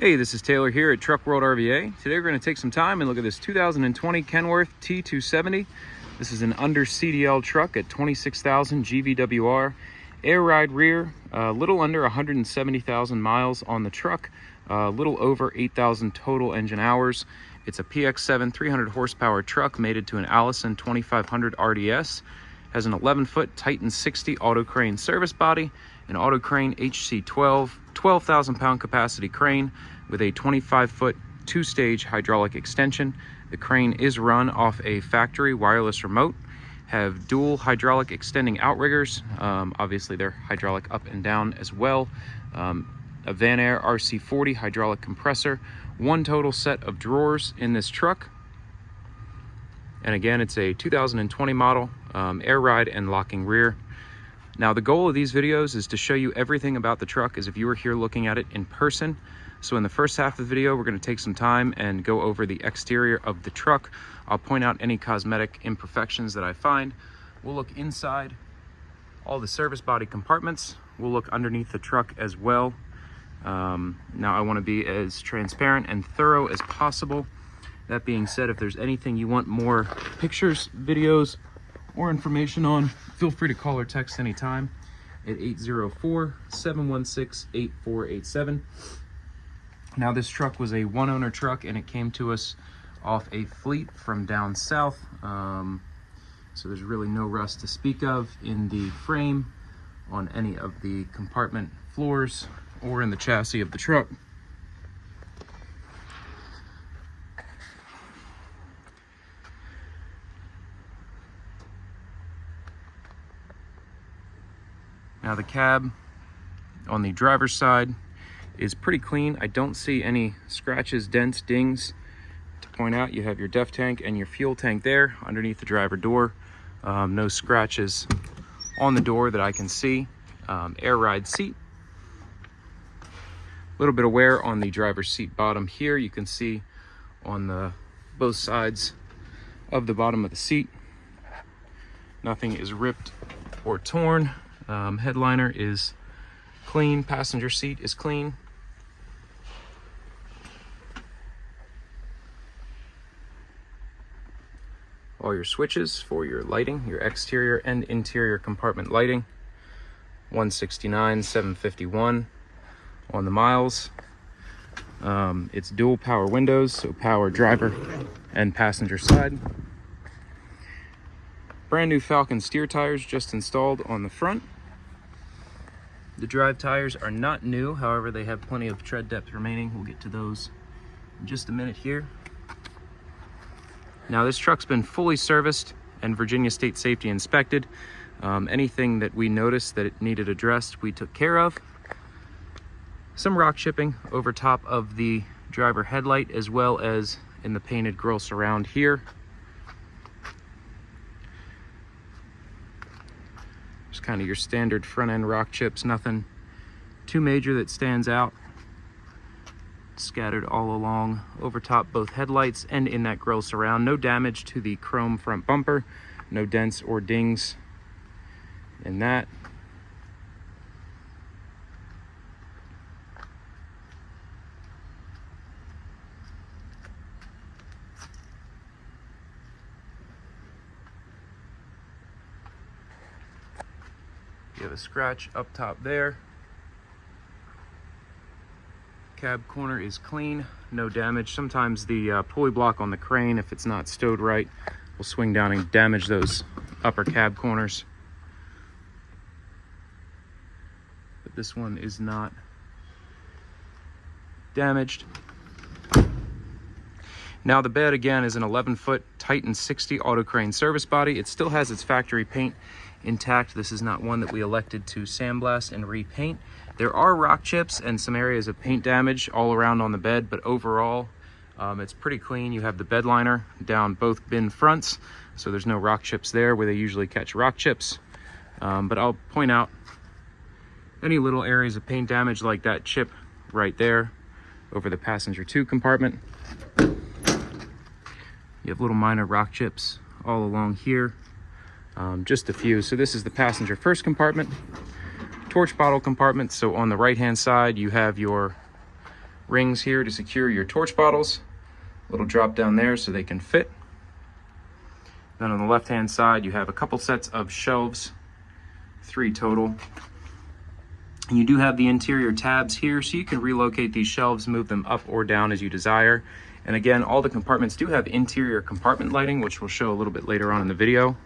Hey, this is Taylor here at Truck World RVA. Today we're going to take some time and look at this 2020 Kenworth T270. This is an under CDL truck at 26,000 GVWR, air ride rear, a little under 170,000 miles on the truck, a little over 8,000 total engine hours. It's a PX7 300 horsepower truck mated to an Allison 2500 RDS. Has an 11-foot Titan 60 Autocrane service body, an Autocrane HC12 12,000 pound capacity crane with a 25-foot two-stage hydraulic extension. The crane is run off a factory wireless remote, have dual hydraulic extending outriggers. Obviously they're hydraulic up and down as well. A Vanair RC40 hydraulic compressor, one total set of drawers in this truck. And again, it's a 2020 model, air ride and locking rear. Now, the goal of these videos is to show you everything about the truck as if you were here looking at it in person. So in the first half of the video, we're going to take some time and go over the exterior of the truck. I'll point out any cosmetic imperfections that I find. We'll look inside all the service body compartments. We'll look underneath the truck as well. Now, I want to be as transparent and thorough as possible. That being said, if there's anything you want more pictures, videos, or information on, feel free to call or text anytime at 804-716-8487. Now, this truck was a one-owner truck and it came to us off a fleet from down south. So there's really no rust to speak of in the frame, on any of the compartment floors, or in the chassis of the truck. Now, the cab on the driver's side is pretty clean. I don't see any scratches, dents, dings. To point out, you have your DEF tank and your fuel tank there underneath the driver door. No scratches on the door that I can see. Air ride seat. A little bit of wear on the driver's seat bottom here. You can see on both sides of the bottom of the seat. Nothing is ripped or torn. Headliner is clean, passenger seat is clean. All your switches for your lighting, your exterior and interior compartment lighting. 169, 751 on the miles. It's dual power windows, so power driver and passenger side. Brand new Falcon steer tires just installed on the front. The drive tires are not new, however, they have plenty of tread depth remaining. We'll get to those in just a minute here. Now, this truck's been fully serviced and Virginia State Safety inspected. Anything that we noticed that it needed addressed, we took care of. Some rock chipping over top of the driver headlight, as well as in the painted grille surround here. Just kind of your standard front end rock chips, nothing too major that stands out. Scattered all along over top both headlights and in that grille surround. No damage to the chrome front bumper, no dents or dings in that. You have a scratch up top there. Cab corner is clean, no damage. Sometimes the pulley block on the crane, if it's not stowed right, will swing down and damage those upper cab corners. But this one is not damaged. Now, the bed again is an 11-foot Titan 60 Autocrane service body. It still has its factory paint intact. This is not one that we elected to sandblast and repaint. There are rock chips and some areas of paint damage all around on the bed, but overall it's pretty clean. You have the bed liner down both bin fronts, so there's no rock chips there where they usually catch rock chips. But I'll point out any little areas of paint damage, like that chip right there over the passenger 2 compartment. You have little minor rock chips all along here. Just a few. So this is the passenger first compartment, torch bottle compartment. So on the right hand side you have your rings here to secure your torch bottles. A little drop down there so they can fit. Then on the left hand side you have a couple sets of shelves, 3 total. And you do have the interior tabs here, so you can relocate these shelves, move them up or down as you desire. And again, all the compartments do have interior compartment lighting, which we'll show a little bit later on in the video.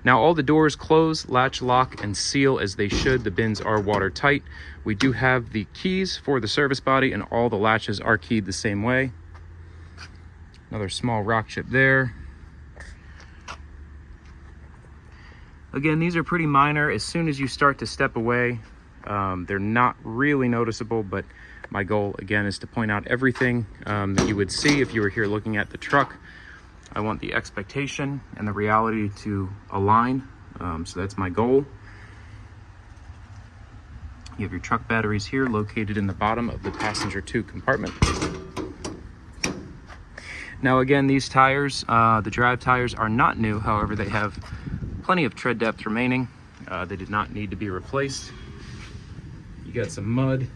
Now all the doors close, latch, lock, and seal as they should. The bins are watertight. We do have the keys for the service body, and all the latches are keyed the same way. Another small rock chip there. Again, these are pretty minor. As soon as you start to step away, they're not really noticeable, but my goal again is to point out everything that you would see if you were here looking at the truck. I want the expectation and the reality to align, so that's my goal. You have your truck batteries here located in the bottom of the passenger 2 compartment. Now again, these tires, the drive tires, are not new. However, they have plenty of tread depth remaining. They did not need to be replaced. You got some mud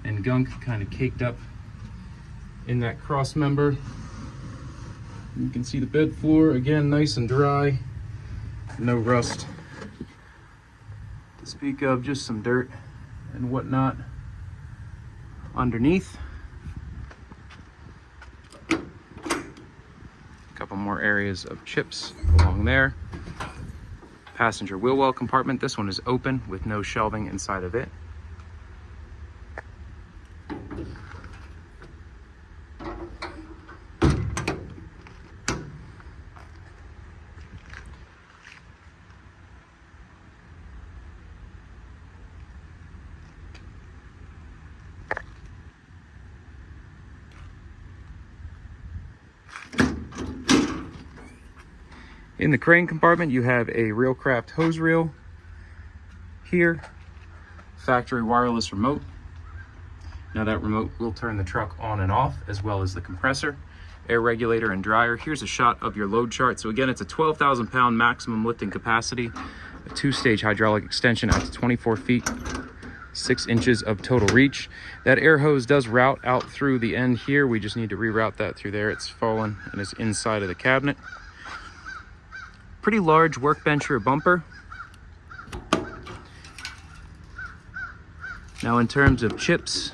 and gunk kind of caked up in that cross member. You can see the bed floor, again, nice and dry, no rust to speak of, just some dirt and whatnot underneath. A couple more areas of chips along there. Passenger wheel well compartment. This one is open with no shelving inside of it. In the crane compartment, you have a Reelcraft hose reel here, factory wireless remote. Now that remote will turn the truck on and off, as well as the compressor, air regulator, and dryer. Here's a shot of your load chart. So again, it's a 12,000 pound maximum lifting capacity, a 2-stage hydraulic extension out to 24 feet, 6 inches of total reach. That air hose does route out through the end here. We just need to reroute that through there. It's fallen and is inside of the cabinet. Pretty large workbench rear bumper. Now in terms of chips,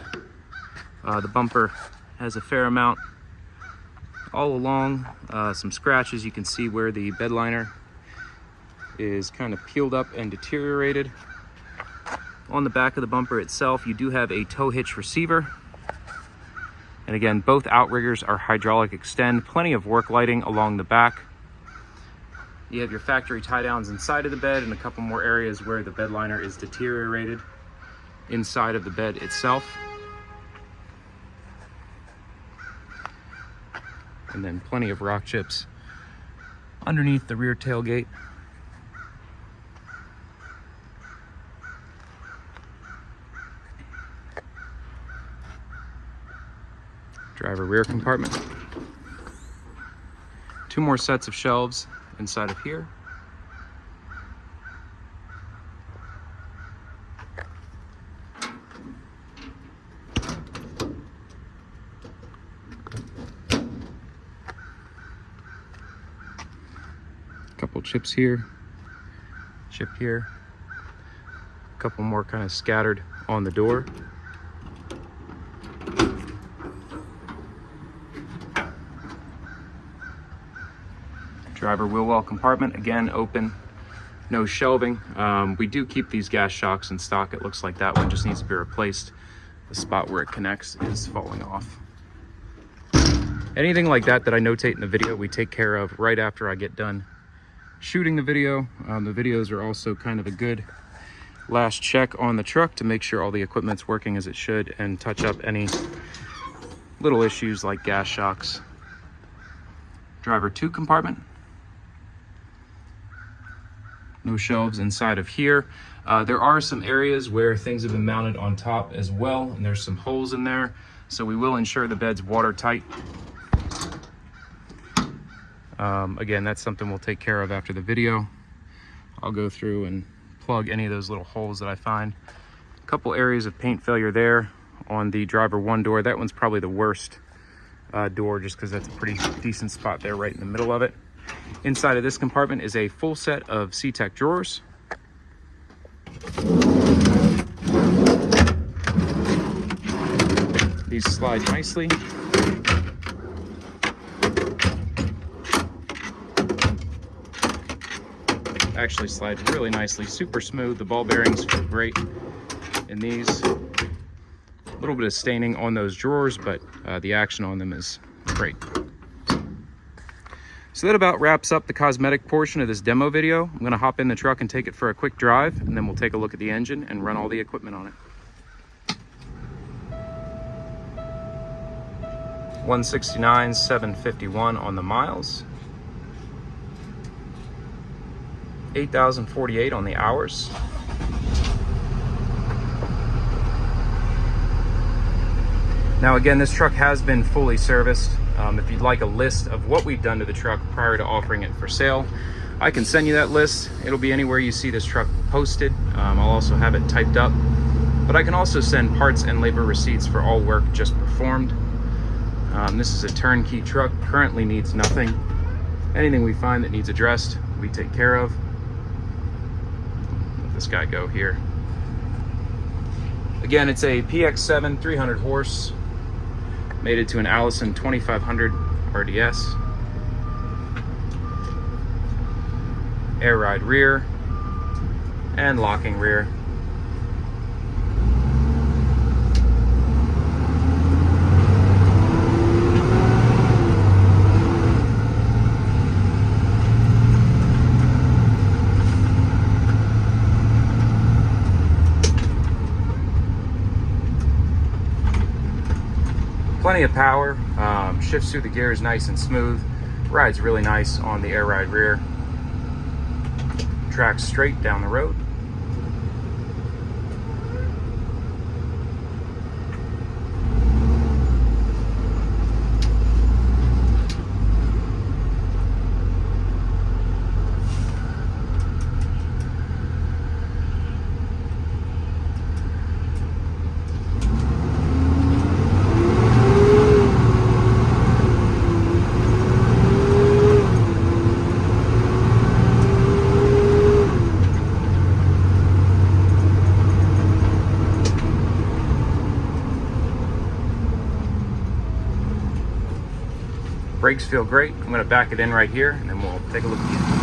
the bumper has a fair amount all along. Some scratches. You can see where the bed liner is kind of peeled up and deteriorated. On the back of the bumper itself, you do have a tow hitch receiver. And again, both outriggers are hydraulic extend. Plenty of work lighting along the back. You have your factory tie downs inside of the bed and a couple more areas where the bed liner is deteriorated inside of the bed itself. And then plenty of rock chips underneath the rear tailgate. Driver rear compartment. 2 more sets of shelves inside of here. Couple chips here, chip here, a couple more kind of scattered on the door. Driver wheel well compartment, again open, no shelving. We do keep these gas shocks in stock. It looks like that one just needs to be replaced. The spot where it connects is falling off. Anything like that that I notate in the video, we take care of right after I get done shooting the video. The videos are also kind of a good last check on the truck to make sure all the equipment's working as it should and touch up any little issues like gas shocks. Driver 2 compartment. No shelves inside of here. There are some areas where things have been mounted on top as well, and there's some holes in there, so we will ensure the bed's watertight. Again, that's something we'll take care of after the video. I'll go through and plug any of those little holes that I find. A couple areas of paint failure there on the driver one door. That one's probably the worst door, just because that's a pretty decent spot there right in the middle of it. Inside of this compartment is a full set of CTech drawers. These slide nicely. Actually slide really nicely, super smooth. The ball bearings feel great in these. A little bit of staining on those drawers, but the action on them is great. So that about wraps up the cosmetic portion of this demo video. I'm going to hop in the truck and take it for a quick drive, and then we'll take a look at the engine and run all the equipment on it. 169,751 on the miles. 8,048 on the hours. Now again, this truck has been fully serviced. If you'd like a list of what we've done to the truck prior to offering it for sale, I can send you that list. It'll be anywhere you see this truck posted. I'll also have it typed up, but I can also send parts and labor receipts for all work just performed. This is a turnkey truck, currently needs nothing. Anything we find that needs addressed, we take care of. Let this guy go here. Again, it's a PX7 300 horse, mated to an Allison 2500 RDS. Air ride rear and locking rear. Plenty of power, shifts through the gears nice and smooth, rides really nice on the air ride rear, tracks straight down the road. Brakes feel great. I'm going to back it in right here, and then we'll take a look at it.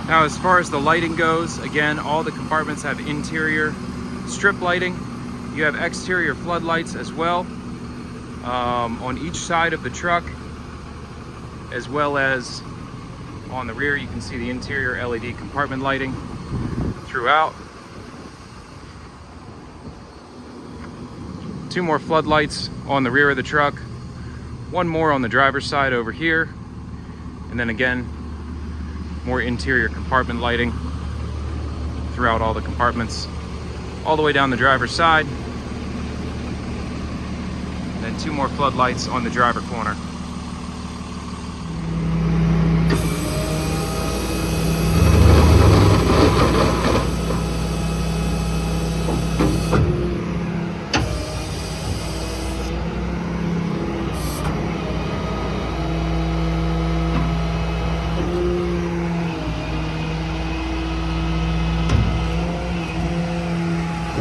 Now, as far as the lighting goes, again, all the compartments have interior strip lighting. You have exterior floodlights as well on each side of the truck, as well as on the rear. You can see the interior LED compartment lighting throughout. 2 more floodlights on the rear of the truck, 1 more on the driver's side over here, and then again, more interior compartment lighting throughout all the compartments, all the way down the driver's side, and then 2 more floodlights on the driver corner.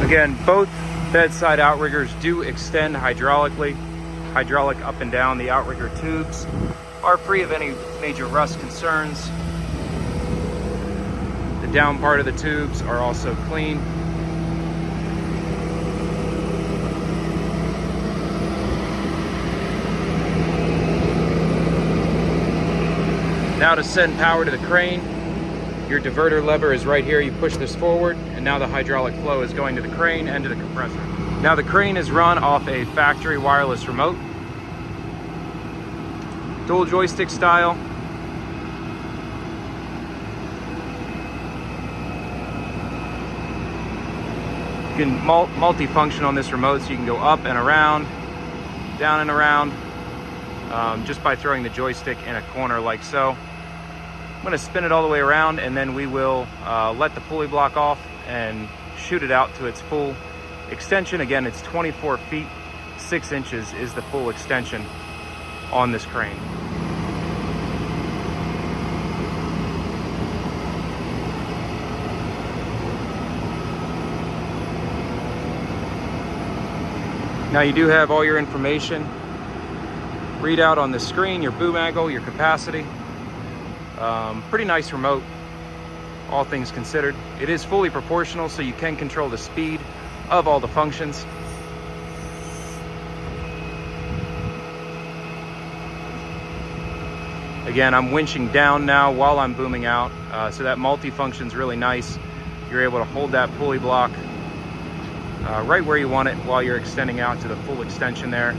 Again, both bedside outriggers do extend hydraulically, hydraulic up and down. The outrigger tubes are free of any major rust concerns. The The down part of the tubes are also clean. Now to send power to the crane, your diverter lever is right here. You push this forward, and now the hydraulic flow is going to the crane and to the compressor. Now the crane is run off a factory wireless remote, dual joystick style. You can multi-function on this remote, so you can go up and around, down and around, just by throwing the joystick in a corner like so. I'm going to spin it all the way around, and then we will let the pulley block off and shoot it out to its full extension. Again, it's 24 feet, 6 inches is the full extension on this crane. Now you do have all your information readout on the screen, your boom angle, your capacity. Pretty nice remote, all things considered. It is fully proportional, so you can control the speed of all the functions. Again, I'm winching down now while I'm booming out, so that multi-function is really nice. You're able to hold that pulley block right where you want it while you're extending out to the full extension there.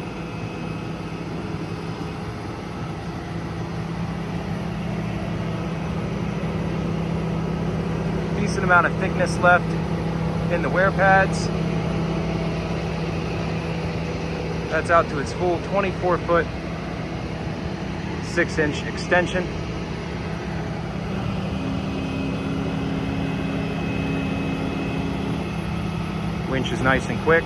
Decent amount of thickness left in the wear pads. That's out to its full 24-foot, 6-inch extension. Winch is nice and quick.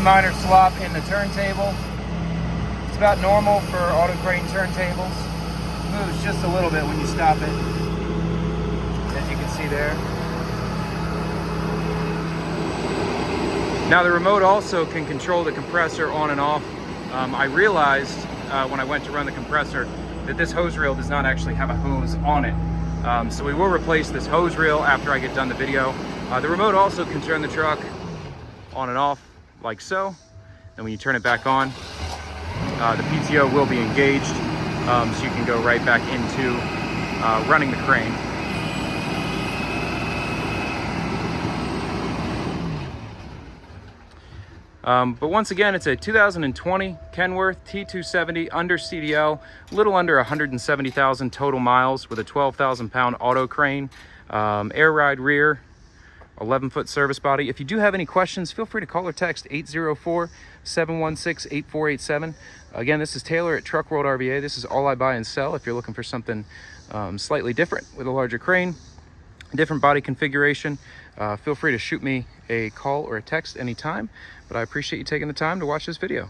minor slop in the turntable. It's about normal for Autocrane turntables. Moves just a little bit when you stop it, as you can see there. Now the remote also can control the compressor on and off. I realized when I went to run the compressor that this hose reel does not actually have a hose on it. So we will replace this hose reel after I get done the video. The remote also can turn the truck on and off like so. And when you turn it back on, the PTO will be engaged, so you can go right back into running the crane. But once again, it's a 2020 Kenworth T270 under CDL, a little under 170,000 total miles with a 12,000 pound Autocrane, air ride rear, 11-foot service body. If you do have any questions, feel free to call or text 804-716-8487. Again, this is Taylor at Truck World RVA. This is all I buy and sell. If you're looking for something slightly different with a larger crane, different body configuration, feel free to shoot me a call or a text anytime. But I appreciate you taking the time to watch this video.